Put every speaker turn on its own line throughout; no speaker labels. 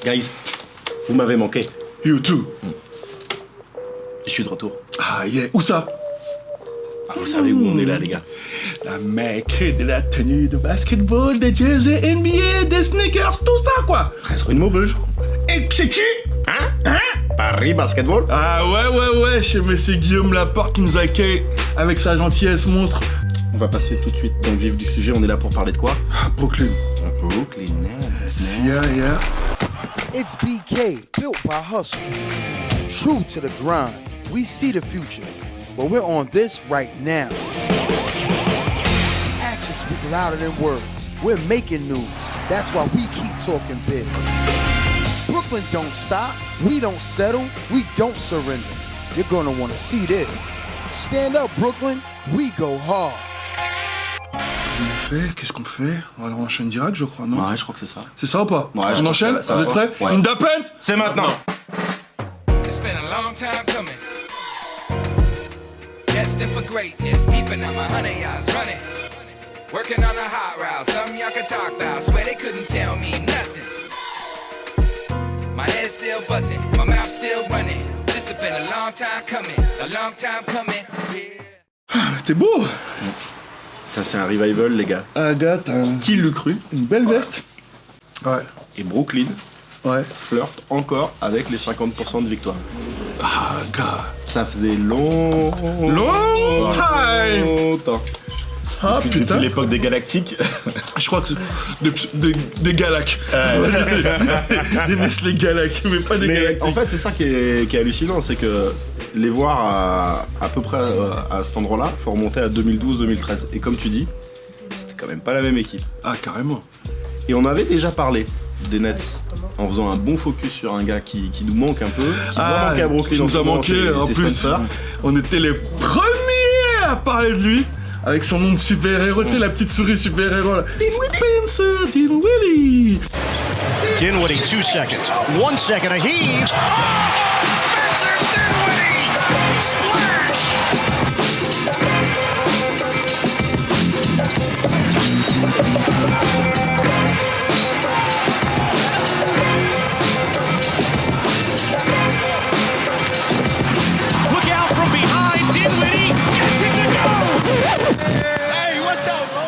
Guys, vous m'avez manqué.
You too.
Je suis de retour.
Ah yeah, où ça?
Vous savez où on est là, les gars.
La mec de la tenue de basketball, des jerseys NBA, des sneakers, tout ça quoi.
13 rue de Maubeuge.
Et c'est qui?
Hein? Paris Basketball.
Ah ouais, chez monsieur Guillaume Laporte qui nous accueille avec sa gentillesse monstre.
On va passer tout de suite dans le vif du sujet. On est là pour parler de quoi?
Brooklyn.
Brooklyn Nets.
Yeah.
It's BK, built by hustle. True to the grind. We see the future, but we're on this right now. Actions speak louder than words. We're making news. That's why we keep talking big. Brooklyn don't stop. We don't settle. We don't surrender. You're gonna wanna see this. Stand up, Brooklyn. We go hard.
Qu'est-ce qu'on fait? On enchaîne direct, je crois, non?
Ouais, je crois que c'est ça.
C'est ça ou pas?
Ouais,
on enchaîne?
ça
Vous êtes prêts?
Ouais.
Independent?
C'est maintenant.
It's been a long time coming. Destined for greatness, keeping on my 100 yards running. Working on a hot route, something y'all can talk about. Swear they couldn't tell me nothing. My head's still buzzing, my mouth still running. This has been a long time coming, a long time coming. Yeah.
T'es beau!
Ça, c'est un revival, les gars.
Agathe,
Qui l'eût cru?
une belle veste. Ouais.
Et Brooklyn
Ouais.
flirte encore avec les 50% de victoire.
Ah, gars.
Ça faisait long
time.
longtemps.
Ah, putain.
Depuis l'époque des Galactiques.
Je crois que c'est des Galac. Des Nestlé Galac, mais pas des
Mais
Galactiques.
en fait, c'est ça qui est hallucinant, c'est que les voir à peu près à cet endroit-là, faut remonter à 2012-2013. Et comme tu dis, c'était quand même pas la même équipe.
Ah, carrément.
Et on avait déjà parlé des Nets en faisant un bon focus sur un gars qui nous manque un peu, qui doit manquer à Brooklyn.
qui
en
nous
ce
a
moment,
manqué.
c'est
En plus,
Spencer.
on était les premiers à parler de lui. Avec son nom de super-héros, tu sais, la petite souris super-héros là. Spencer Dinwiddie.
Dinwiddie, 2 seconds. 1 second, a heave. Oh! Spencer Dinwiddie! Splash!
Look out from behind. Dinwiddie gets it to go.
Hey, what's up, bro?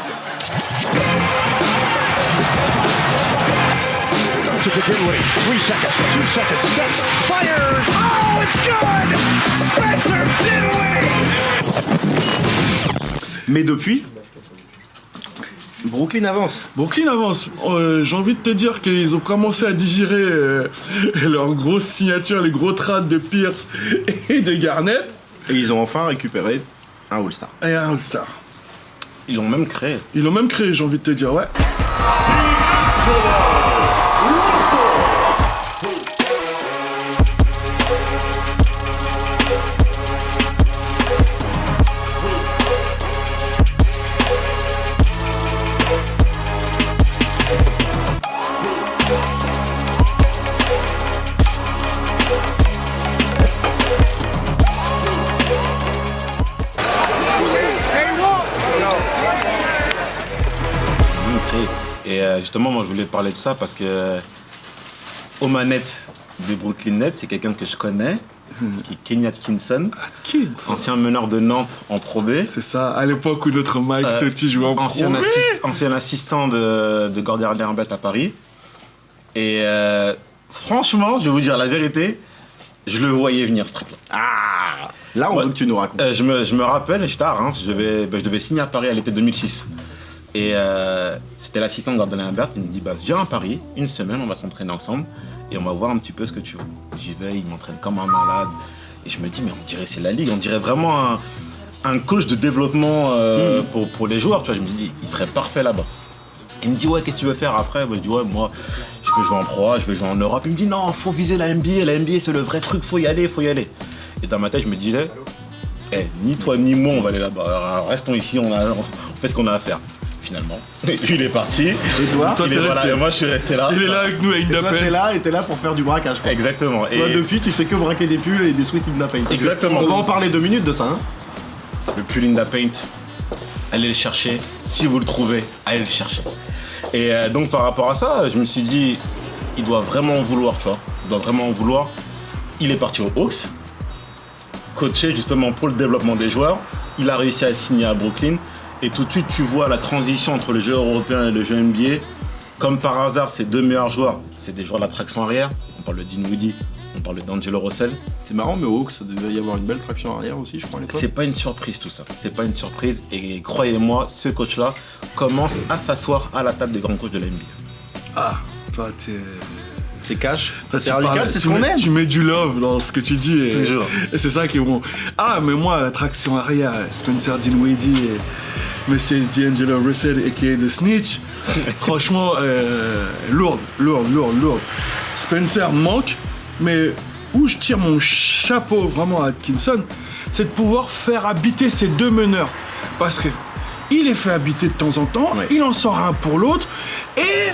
To the Dinwiddie. 3 seconds, 2 seconds, steps, fires. Oh, it's good! Spencer Dinwiddie!
Mais depuis, Brooklyn avance.
Brooklyn avance. J'ai envie de te dire qu'ils ont commencé à digérer leurs grosses signatures, les gros trades de Pierce et de Garnett.
Et ils ont enfin récupéré un All-Star.
Et un All-Star.
Ils l'ont même créé.
Ils l'ont même créé, j'ai envie de te dire, ouais.
Et justement, moi, je voulais te parler de ça parce que aux manettes des Brooklyn Nets, c'est quelqu'un que je connais, qui est Kenny Atkinson, ancien meneur de Nantes en Pro B.
C'est ça, à l'époque où notre Mike Totti jouait en
ancien,
Pro B.
ancien assistant de Gordon Herbert à Paris. Et franchement, je vais vous dire la vérité, je le voyais venir ce truc-là.
Ah, là, on veut que tu nous racontes.
Je me rappelle, j'étais à Reims, je devais signer à Paris à l'été 2006. Et c'était l'assistant de Gordon Herbert, il me dit viens à Paris, une semaine, on va s'entraîner ensemble et on va voir un petit peu ce que tu veux. J'y vais, il m'entraîne comme un malade. Et je me dis, mais on dirait c'est la ligue, on dirait vraiment un coach de développement pour les joueurs. Tu vois, je me dis, il serait parfait là-bas. Il me dit, ouais, qu'est-ce que tu veux faire après? Je dis, ouais, moi, je veux jouer en Pro, je veux jouer en Europe. Il me dit, non, faut viser la NBA c'est le vrai truc, faut y aller. Et dans ma tête, je me disais, ni toi ni moi, on va aller là-bas. Alors, restons ici, on fait ce qu'on a à faire. Finalement, lui il est parti.
Et toi,
t'es resté.
Et moi je suis resté là.
Il est là avec nous à
Et toi,
Independent.
t'es là pour faire du braquage, quoi.
Exactement.
Toi, depuis, tu fais que braquer des pulls et des sweats in the paint. Parce que
Exactement.
On va en parler 2 minutes de ça, hein.
Le pull Linda Paint, allez le chercher. Si vous le trouvez, allez le chercher. Et donc par rapport à ça, je me suis dit, il doit vraiment en vouloir, tu vois. Il doit vraiment en vouloir. Il est parti aux Hawks, coaché justement pour le développement des joueurs. Il a réussi à signer à Brooklyn. Et tout de suite, tu vois la transition entre le jeu européen et le jeu NBA. Comme par hasard, ces deux meilleurs joueurs, c'est des joueurs de la traction arrière. On parle de Dinwiddie, on parle d'Angelo Russell.
C'est marrant, mais au Hawks, ça devait y avoir une belle traction arrière aussi, je crois, à l'époque.
C'est pas une surprise tout ça, c'est pas une surprise. Et croyez-moi, ce coach-là commence à s'asseoir à la table des grands coachs de la NBA.
Ah, toi, t'es.
C'est cash,
Toi,
c'est radical, c'est ce qu'on aime.
Tu mets du love dans ce que tu dis. Et,
Toujours.
et c'est ça qui est bon. Ah, mais moi, la traction arrière, Spencer Dinwiddie, mais c'est D'Angelo Russell, a.k.a. The Snitch. Franchement, lourde. Spencer manque, mais où je tire mon chapeau vraiment à Atkinson, c'est de pouvoir faire habiter ces deux meneurs. Parce que il les fait habiter de temps en temps,
Ouais.
il en sort un pour l'autre, et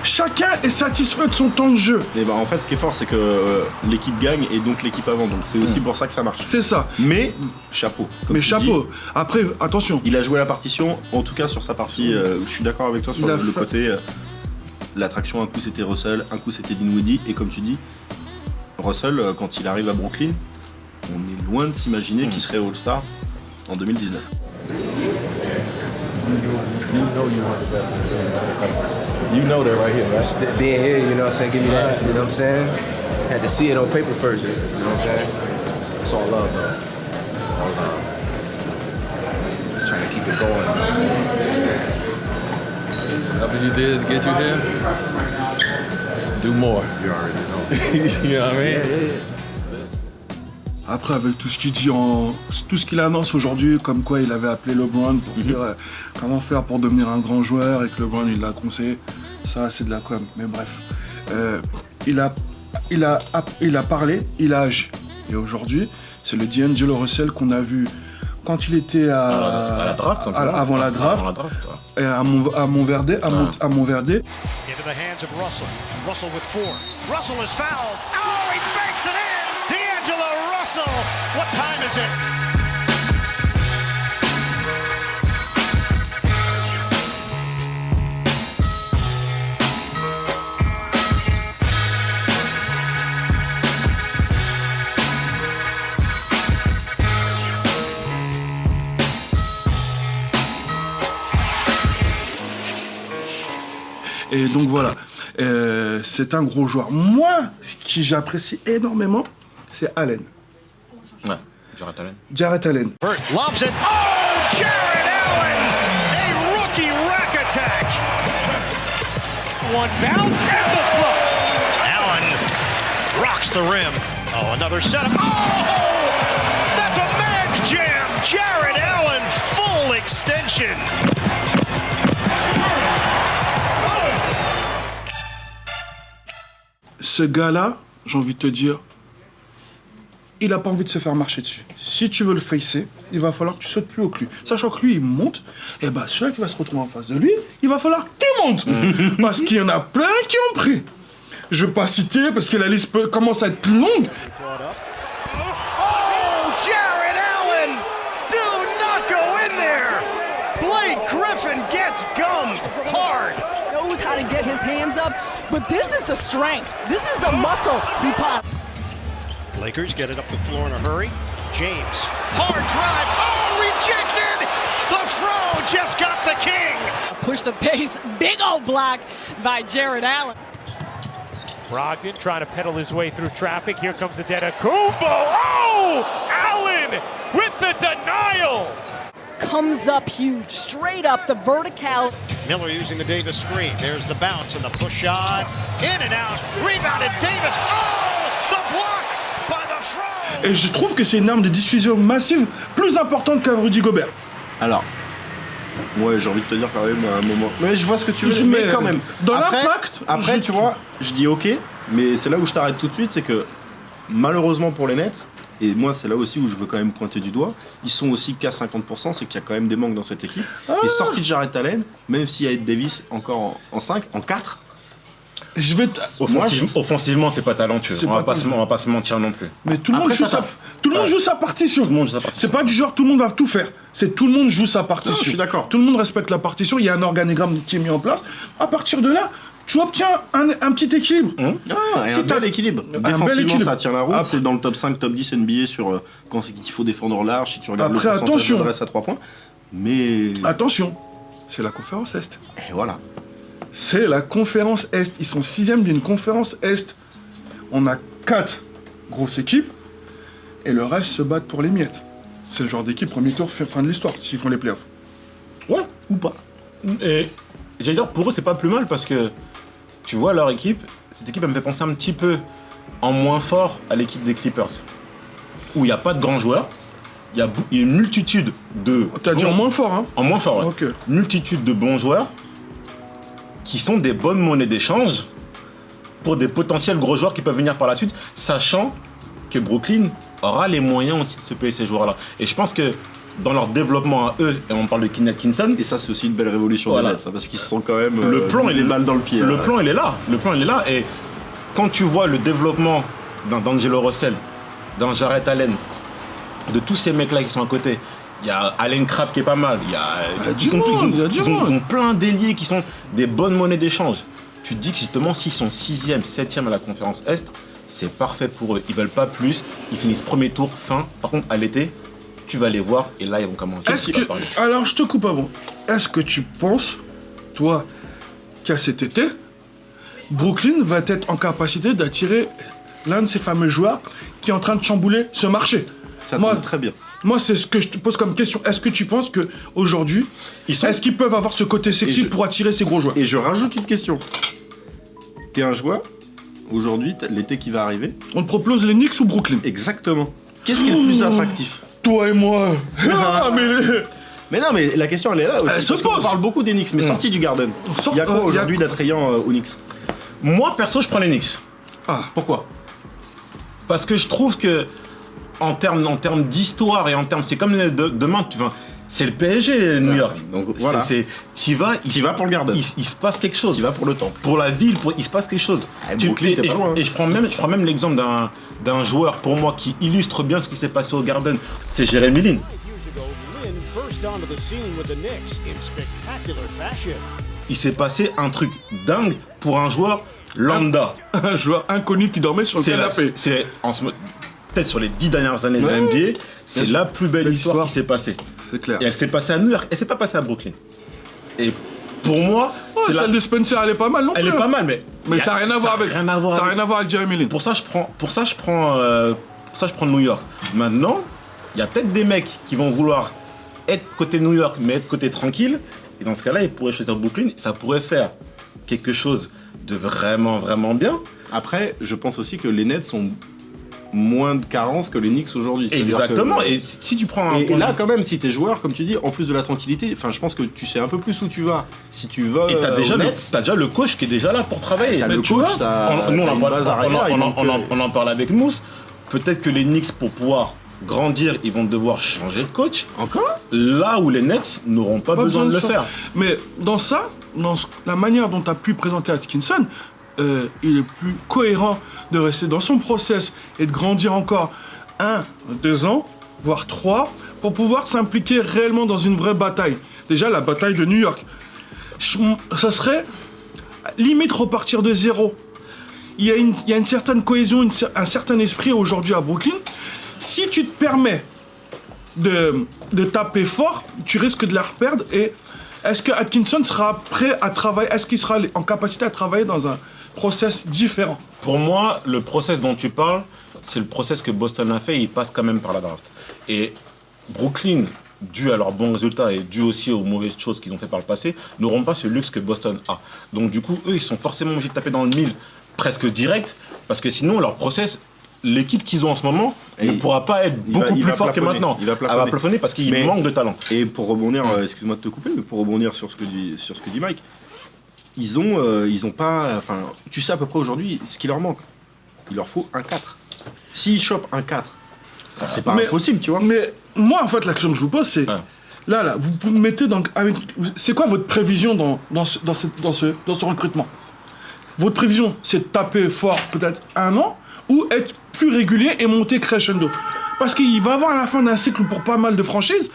chacun est satisfait de son temps de jeu.
Et bah en fait, ce qui est fort, c'est que l'équipe gagne et donc l'équipe avant. Donc c'est aussi pour ça que ça marche.
C'est ça.
Mais chapeau. comme
Mais
tu
chapeau.
dis,
Après, attention.
il a joué la partition, en tout cas sur sa partie. Je suis d'accord avec toi sur
Il a
le
fait-
côté. L'attraction, un coup c'était Russell, un coup c'était Dinwiddie. Et comme tu dis, Russell, quand il arrive à Brooklyn, on est loin de s'imaginer qu'il serait All-Star en 2019.
You know that right here, right?
Just being here, you know what I'm saying? Give me that, you know what I'm saying? Had to see it on paper first, you know what I'm saying? It's all love, bro. It's all love. Just trying to keep it going.
Whatever you did to get you here, do more.
You already know.
You know what I mean?
Après, avec tout ce qu'il dit, tout ce qu'il annonce aujourd'hui, comme quoi il avait appelé LeBron pour dire comment faire pour devenir un grand joueur et que LeBron il l'a conseillé, ça c'est de la com. Mais bref, il a parlé, il a agi. Et aujourd'hui, c'est le D'Angelo Russell qu'on a vu quand il était
À la draft, simplement.
avant la draft,
Avant la draft, ouais.
et à Montverde, à Montverde.
Into the hands of Russell. Russell with 4. Russell is fouled. Oh, he banks it in. D'Angelo Russell. What time is it?
Et donc voilà, c'est un gros joueur. Moi, ce que j'apprécie énormément, c'est Allen.
Ouais, Jarrett Allen.
Jarrett Allen.
Burt lobs it. Oh, Jared Allen. A rookie rack attack.
One bounce and the throw.
Allen rocks the rim. Oh, another setup. Oh, that's a man's jam. Jared Allen, full extension.
Ce gars-là, j'ai envie de te dire, il a pas envie de se faire marcher dessus. Si tu veux le facer, il va falloir que tu sautes plus haut que lui. Sachant que lui, il monte, et ben celui-là qui va se retrouver en face de lui, il va falloir qu'il monte. Parce qu'il y en a plein qui ont pris. Je vais pas citer parce que la liste commence à être longue.
Oh, Jared Allen! Do not go in there! Blake Griffin gets gummed hard.
Knows how to get his hands up, but this is the strength. This is the muscle he popped.
Lakers get it up the floor in a hurry. James, hard drive. Oh, rejected! The throw just got the king.
Push the pace, big old block by Jared Allen.
Brogdon trying to pedal his way through traffic. Here comes Antetokounmpo. Oh! Allen with the denial.
Comes up huge, straight up the vertical.
Miller using the Davis screen. There's the bounce and the push shot. In and out. Rebounded Davis. Oh! The block by the throw.
Et je trouve que c'est une arme de diffusion massive plus importante qu'un Rudy Gobert.
Alors, ouais, j'ai envie de te dire quand même à un moment. Mais je vois ce que tu veux dire,
Mais
mais quand même.
dans
Après-
l'impact,
Après, tu vois, je dis ok, mais c'est là où je t'arrête tout de suite, c'est que malheureusement pour les Nets, et moi c'est là aussi où je veux quand même pointer du doigt, ils sont aussi qu'à 50%, c'est qu'il y a quand même des manques dans cette équipe. Et sorti de Jarrett Allen, même s'il y a Ed Davis encore en 5, en 4,
Je vais
Offensivement, c'est pas talentueux.
C'est
On va
pas
pas se mentir non plus.
Mais tout le monde
Après,
joue
ça
sa,
tape.
tout le monde joue sa partition.
Tout le monde joue sa partition.
C'est pas du genre tout le monde va tout faire. C'est tout le monde joue sa partition.
Non, je suis d'accord.
Tout le monde respecte la partition. Il y a un organigramme qui est mis en place. À partir de là, tu obtiens un petit équilibre.
Et un bel équilibre. Défensivement, ça tient la route. C'est dans le top 5, top 10 NBA sur quand c'est qu'il faut défendre large. Si tu regardes
Après,
le pourcentage
attention.
d'adresse à 3 points. Mais
Attention, c'est la conférence Est.
et voilà.
C'est la conférence Est. Ils sont 6e d'une conférence Est. On a 4 grosses équipes et le reste se battent pour les miettes. C'est le genre d'équipe premier tour, fin de l'histoire, s'ils font les playoffs.
Ouais, ou pas. Et j'allais dire, pour eux, c'est pas plus mal parce que tu vois leur équipe, cette équipe, elle me fait penser un petit peu en moins fort à l'équipe des Clippers, où il n'y a pas de grands joueurs, il y a une multitude de.
T'as dit en moins fort, hein?
En moins fort, ouais.
Ok.
Multitude de bons joueurs qui sont des bonnes monnaies d'échange pour des potentiels gros joueurs qui peuvent venir par la suite, sachant que Brooklyn aura les moyens aussi de se payer ces joueurs-là. Et je pense que dans leur développement à eux, et on parle de Keenan Atkinson,
Et ça, c'est aussi une belle révolution
Voilà.
des Nets, hein, parce qu'ils se sont quand même
le plan,
mis
il
des
est
balles dans le pied.
Le
là.
plan, il est là. Le plan, il est là. Et quand tu vois le développement d'Angelo Russell, d'un Jarrett Allen, de tous ces mecs-là qui sont à côté, il y a Allen Crabbe qui est pas mal. Il y a
du monde, il y a du monde.
ils ont plein d'ailiers qui sont des bonnes monnaies d'échange. Tu te dis que justement, s'ils sont 6e, 7e à la conférence Est, c'est parfait pour eux. Ils veulent pas plus. Ils finissent premier tour, fin. Par contre, à l'été, tu vas les voir et là, ils vont commencer
Est-ce
à
que...
parler.
Alors, je te coupe avant. Est-ce que tu penses, toi, qu'à cet été, Brooklyn va être en capacité d'attirer l'un de ces fameux joueurs qui est en train de chambouler ce marché?
Ça
Moi-
tombe très bien.
Moi, c'est ce que je te pose comme question. Est-ce que tu penses qu'aujourd'hui, est-ce qu'ils peuvent avoir ce côté sexy
Et je-
pour attirer ces gros joueurs?
Et je rajoute une question. T'es un joueur, aujourd'hui, l'été qui va arriver.
On te propose les Knicks ou Brooklyn?
Exactement. Qu'est-ce qui est le plus attractif?
Toi et moi. Ah, mais...
Mais non, mais la question, elle est là aussi.
Elle se
parce qu'on
pose.
parle beaucoup des Knicks, mais sorti du Garden. Il y a quoi aujourd'hui d'attrayant aux Knicks?
Moi, perso, je prends les Knicks.
Pourquoi?
Parce que je trouve que en termes d'histoire et en termes, c'est comme demain, c'est le PSG New York.
Donc voilà.
T'y vas,
T'y vas pour le Garden.
il se passe quelque chose.
T'y vas pour le temps.
Pour la ville, il se passe quelque chose.
Brooklyn, t'es pas loin, hein.
Et je prends même l'exemple d'un joueur pour moi qui illustre bien ce qui s'est passé au Garden. C'est Jeremy Lin. Il s'est passé un truc dingue pour un joueur lambda.
Un joueur inconnu qui dormait sur le canapé.
C'est peut-être sur les 10 dernières années de la NBA, c'est la plus belle histoire qui s'est passée.
C'est clair.
Et elle s'est passée à New York, elle s'est pas passée à Brooklyn. Et pour moi,
Ouais, celle de Spencer, elle est pas mal non
elle
plus.
est pas mal, mais
Ça n'a rien à voir avec.
rien à voir
Ça n'a
avec-
rien à voir avec Jeremy Lin.
Pour ça, je prends New York. Maintenant, il y a peut-être des mecs qui vont vouloir être côté New York, mais être côté tranquille. Et dans ce cas-là, ils pourraient choisir Brooklyn. Ça pourrait faire quelque chose de vraiment, vraiment bien.
Après, je pense aussi que les Nets sont moins de carences que les Knicks aujourd'hui. C'est-à-dire
Exactement.
que-
Et si tu prends un
Et
point
là,
de-
quand même, si t'es joueur, comme tu dis, en plus de la tranquillité, enfin, je pense que tu sais un peu plus où tu vas. Si tu vas
Et t'as
aux
déjà,
Nets,
déjà le coach qui est déjà là pour travailler.
t'as
Mais
le
tu
coach,
vois,
t'as
nous, on
t'as
en
une
parle-
base arrière, et donc,
on en parle avec Mousse. Peut-être que les Knicks, pour pouvoir grandir, ils vont devoir changer de coach.
Encore
Là où les Nets n'auront pas besoin de le faire.
Mais dans ça, la manière dont tu as pu présenter Atkinson, il est plus cohérent de rester dans son process et de grandir encore 1, 2 ans, voire 3, pour pouvoir s'impliquer réellement dans une vraie bataille. Déjà, la bataille de New York. Ça serait limite repartir de zéro. Il y a une certaine cohésion, un certain esprit aujourd'hui à Brooklyn. Si tu te permets de taper fort, tu risques de la reperdre. Et est-ce que Atkinson sera prêt à travailler? Est-ce qu'il sera en capacité à travailler dans un process différent?
Pour moi, le process dont tu parles, c'est le process que Boston a fait. Il passe quand même par la draft. Et Brooklyn, dû à leurs bons résultats et dû aussi aux mauvaises choses qu'ils ont fait par le passé, n'auront pas ce luxe que Boston a. Donc du coup, eux, ils sont forcément obligés de taper dans le mille presque direct, parce que sinon, leur process, l'équipe qu'ils ont en ce moment, ne pourra pas être beaucoup plus forte que maintenant.
Il va
Elle va plafonner parce qu'il manque de talent.
Et pour rebondir, excuse-moi de te couper, mais pour rebondir sur ce que dit Mike, ils ont pas, enfin, tu sais à peu près aujourd'hui ce qui leur manque. Il leur faut un 4. S'ils chopent un 4, ça c'est pas impossible, tu vois.
Mais moi, en fait, la question que je vous pose, c'est là, vous me mettez dans. C'est quoi votre prévision dans ce recrutement? Votre prévision, c'est de taper fort peut-être 1 an ou être plus régulier et monter crescendo? Parce qu'il va y avoir à la fin d'un cycle pour pas mal de franchises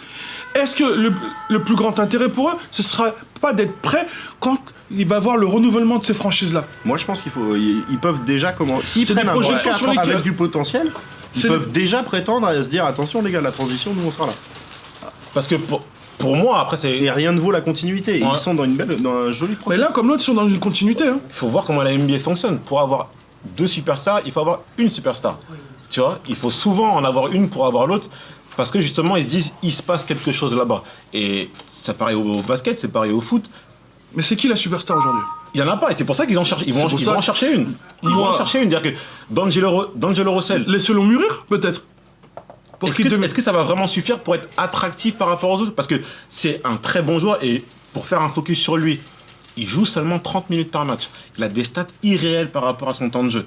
est-ce que le plus grand intérêt pour eux, ce sera pas d'être prêt quand il va avoir le renouvellement de ces franchises-là?
Moi, je pense ils peuvent déjà commencer. S'ils
C'est
prennent
des
un
projections
break
sur lesquelles-
avec du potentiel, ils peuvent déjà prétendre à se dire attention les gars, la transition, nous on sera là.
Parce que pour moi, après,
Et rien ne vaut la continuité.
Ouais.
Ils sont dans un joli
Mais
processus.
là, comme l'autre, ils sont dans une continuité. Hein.
il faut voir comment la NBA fonctionne. Pour avoir 2 superstars, il faut avoir une superstar. Tu vois, il faut souvent en avoir une pour avoir l'autre. Parce que justement, ils se disent, il se passe quelque chose là-bas. Et ça pareil au basket, c'est pareil au foot.
Mais c'est qui la superstar aujourd'hui?
Il n'y en a pas. Et c'est pour ça qu'ils en cherchent. Ils vont en chercher une. Ils vont en chercher une. C'est-à-dire que D'Angelo Russell.
Laissez-le mûrir, peut-être.
Est-ce que ça va vraiment suffire pour être attractif par rapport aux autres? Parce que c'est un très bon joueur et pour faire un focus sur lui, il joue seulement 30 minutes par match. Il a des stats irréels par rapport à son temps de jeu.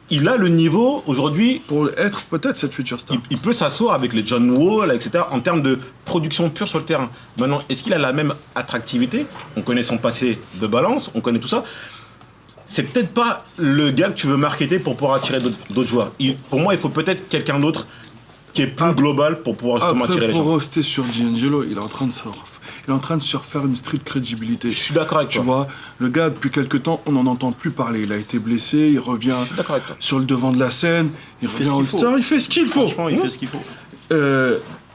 Il a le niveau aujourd'hui
pour être peut-être cette future star.
Il peut s'asseoir avec les John Wall, etc. en termes de production pure sur le terrain. Maintenant, est-ce qu'il a la même attractivité? On connaît son passé de balance, on connaît tout ça. C'est peut-être pas le gars que tu veux marketer pour pouvoir attirer d'autres joueurs. Pour moi, il faut peut-être quelqu'un d'autre qui est plus global pour pouvoir justement attirer les gens.
Pour rester sur D'Angelo, il est en train de se refaire une street crédibilité.
Je suis d'accord avec toi.
Tu vois, le gars, depuis quelques temps, on n'en entend plus parler. Il a été blessé, il revient sur le devant de la scène, il fait ce qu'il faut.
Franchement, il fait ce qu'il faut.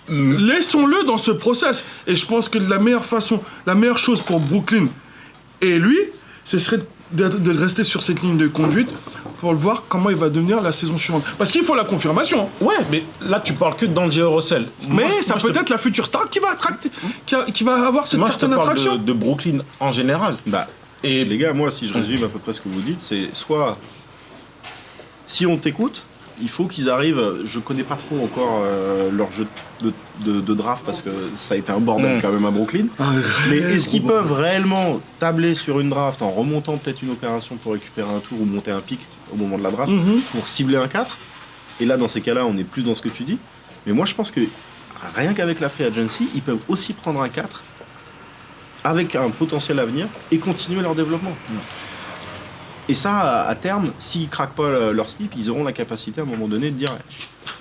Laissons-le dans ce process. Et je pense que la meilleure chose pour Brooklyn et lui, ce serait de rester sur cette ligne de conduite pour le voir comment il va devenir la saison suivante. Parce qu'il faut la confirmation.
Ouais, mais là tu parles que d'Angelo Russell.
Mais ça peut être la future star qui va attracter, qui va avoir cette certaine attraction.
Moi je te parle de Brooklyn en général.
Et les gars, moi si je résume à peu près ce que vous dites, c'est soit si on t'écoute, il faut qu'ils arrivent. Je connais pas trop encore leur jeu de draft parce que ça a été un bordel quand même à Brooklyn. Mais est-ce qu'ils peuvent réellement tabler sur une draft en remontant peut-être une opération pour récupérer un tour ou monter un pic au moment de la draft pour cibler un 4? Et là, dans ces cas-là, on est plus dans ce que tu dis. Mais moi, je pense que rien qu'avec la free agency, ils peuvent aussi prendre un 4 avec un potentiel avenir et continuer leur développement. Et ça, à terme, s'ils craquent pas leur slip, ils auront la capacité à un moment donné de dire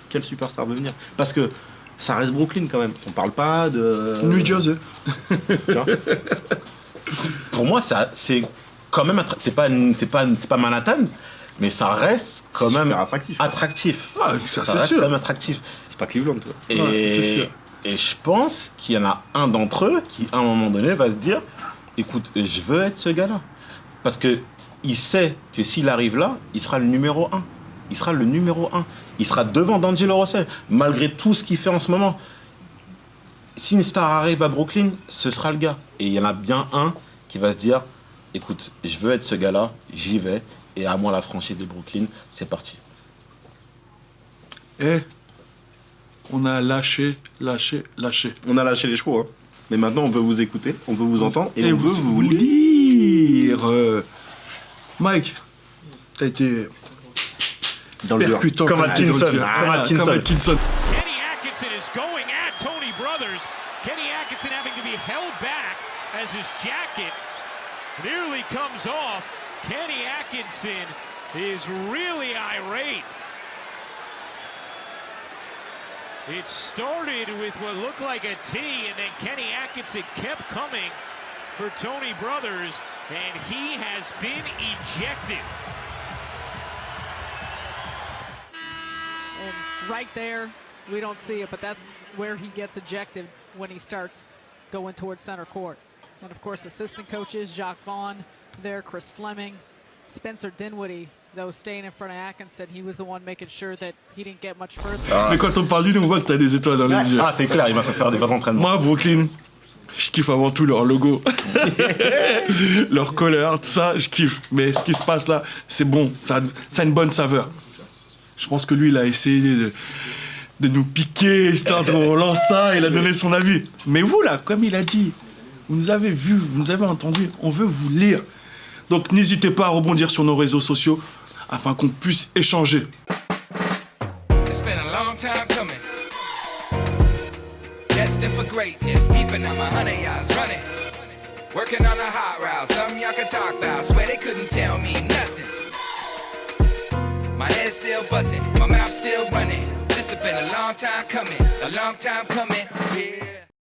quel superstar veut venir. Parce que ça reste Brooklyn quand même. On parle pas de
New Jersey.
Pour moi, ça, c'est quand même c'est pas Manhattan, mais ça reste quand même attractif.
Ah, ça c'est
reste
sûr.
quand même attractif.
C'est pas Cleveland, toi.
Et je pense qu'il y en a un d'entre eux qui, à un moment donné, va se dire, écoute, je veux être ce gars-là, parce que il sait que s'il arrive là, il sera le numéro 1. Il sera le numéro 1. Il sera devant D'Angelo Russell, malgré tout ce qu'il fait en ce moment. Si une star arrive à Brooklyn, ce sera le gars. Et il y en a bien un qui va se dire, écoute, je veux être ce gars-là, j'y vais, et à moi la franchise de Brooklyn, c'est parti.
On a lâché.
On a lâché les chevaux, hein. Mais maintenant on veut vous écouter, on veut vous entendre et on veut vous
lire. Mike, t'as été
dans le
percutant
comme Atkinson.
Comme Atkinson.
Kenny Atkinson is going at Tony Brothers. Kenny Atkinson having to be held back as his jacket nearly comes off. Kenny Atkinson is really irate. It started with what looked like a T, and then Kenny Atkinson kept coming for Tony Brothers, and he has been ejected.
And right there, we don't see it, but that's where he gets ejected when he starts going towards center court. And of course, assistant coaches, Jacques Vaughn there, Chris Fleming, Spencer Dinwiddie, though staying in front of Atkinson, he was the one making sure that he didn't get much further.
Mais quand on parle de lui, on voit que t'as des étoiles dans les yeux.
Ah, c'est clair, il m'a fait faire des vrais entraînements.
Moi, Brooklyn, je kiffe avant tout leur logo, leur couleur, tout ça, je kiffe. Mais ce qui se passe là, c'est bon, ça a une bonne saveur. Je pense que lui, il a essayé de nous piquer, histoire qu'on lance ça, il a donné son avis. Mais vous, là, comme il a dit, vous nous avez vus, vous nous avez entendus, on veut vous lire. Donc n'hésitez pas à rebondir sur nos réseaux sociaux afin qu'on puisse échanger.
It's been a long time coming. Destined for greatness, deep in my 100 yards running. Working on a hot route, something y'all can talk about. Swear they couldn't tell me nothing. My head's still buzzing, my mouth still running. This has been a long time coming, yeah.